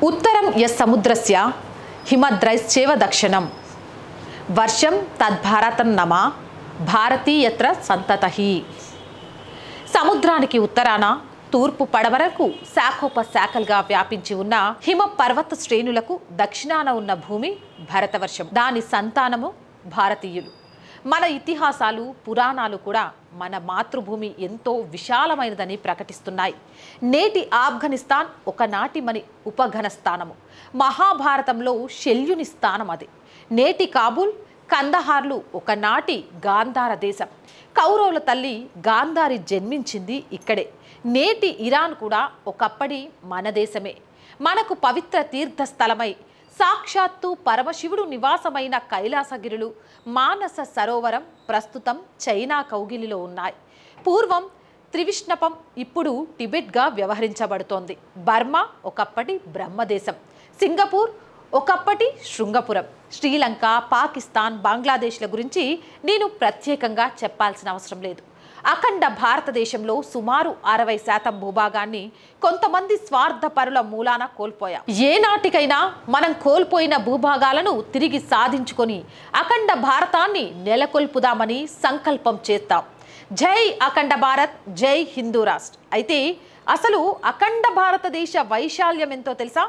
उत्तरं यस् समुद्रस्य हिमद्रैश्चैव दक्षिणं वर्षं तद्भारतं नमा భారతీ యత్ర సంతతహి. సముద్రానికి ఉత్తరాన తూర్పు పడమరకు శాఖోపశాఖలుగా వ్యాపించి ఉన్న హిమ పర్వత శ్రేణులకు దక్షిణాన ఉన్న భూమి భరతవర్షం, దాని సంతానము భారతీయులు. మన ఇతిహాసాలు పురాణాలు కూడా మన మాతృభూమి ఎంతో విశాలమైనదని ప్రకటిస్తున్నాయి. నేటి ఆఫ్ఘనిస్తాన్ ఒకనాటి మన ఉపఘన స్థానము, మహాభారతంలో శల్యుని స్థానం అది. నేటి కాబూల్, కందహార్లు ఒకనాటి గాంధార దేశం. కౌరవుల తల్లి గాంధారి జన్మించింది ఇక్కడే. నేటి ఇరాన్ కూడా ఒకప్పటి మన దేశమే. మనకు పవిత్ర తీర్థస్థలమై సాక్షాత్తు పరమశివుడు నివాసమైన కైలాసగిరులు, మానస సరోవరం ప్రస్తుతం చైనా కౌగిలిలో ఉన్నాయి. పూర్వం త్రివిష్ణపం ఇప్పుడు టిబెట్గా వ్యవహరించబడుతోంది. బర్మా ఒకప్పటి బ్రహ్మదేశం. సింగపూర్ ఒకప్పటి శృంగపురం. శ్రీలంక, పాకిస్తాన్, బంగ్లాదేశ్ల గురించి నేను ప్రత్యేకంగా చెప్పాల్సిన అవసరం లేదు. అఖండ భారతదేశంలో సుమారు 60% భూభాగాన్ని కొంతమంది స్వార్థపరుల మూలాన కోల్పోయాం. ఏనాటికైనా మనం కోల్పోయిన భూభాగాలను తిరిగి సాధించుకొని అఖండ భారతాన్ని నెలకొల్పుదామని సంకల్పం చేస్తాం. జై అఖండ భారత్, జై హిందూ రాష్ట్ర. అయితే అసలు అఖండ భారతదేశ వైశాల్యం ఎంతో తెలుసా?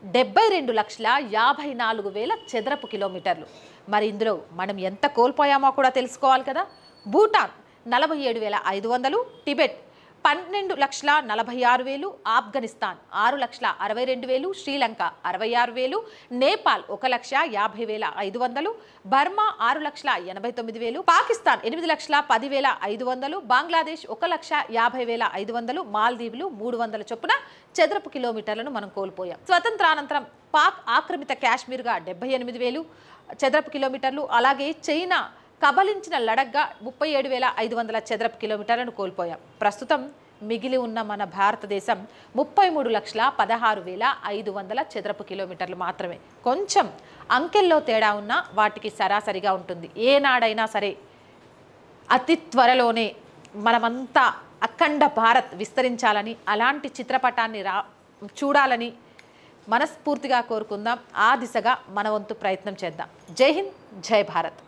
72,54,000 చదరపు కిలోమీటర్లు. మరి ఇందులో మనం ఎంత కోల్పోయామో కూడా తెలుసుకోవాలి కదా. భూటాన్ 47,500, టిబెట్ 12,46,000, ఆఫ్ఘనిస్తాన్ 6,62,000, శ్రీలంక 66,000, నేపాల్ 1,50,500, బర్మా 6,89,000, పాకిస్తాన్ 8,10,500, బంగ్లాదేశ్ 1,50,500, మాల్దీవులు 300 చొప్పున చదరపు కిలోమీటర్లను మనం కోల్పోయాం. స్వతంత్రానంతరం పాక్ ఆక్రమిత కాశ్మీర్గా 78,000 చదరపు కిలోమీటర్లు, అలాగే చైనా కబలించిన లడఖ్గా 37,500 చదరపు కిలోమీటర్లను కోల్పోయాం. ప్రస్తుతం మిగిలి ఉన్న మన భారతదేశం 33,16,500 చదరపు కిలోమీటర్లు మాత్రమే. కొంచెం అంకెల్లో తేడా ఉన్నా వాటికి సరాసరిగా ఉంటుంది. ఏనాడైనా సరే అతి త్వరలోనే మనమంతా అఖండ భారత్ విస్తరించాలని, అలాంటి చిత్రపటాన్ని చూడాలని మనస్ఫూర్తిగా కోరుకుందాం. ఆ దిశగా మన వంతు ప్రయత్నం చేద్దాం. జై హింద్, జై భారత్.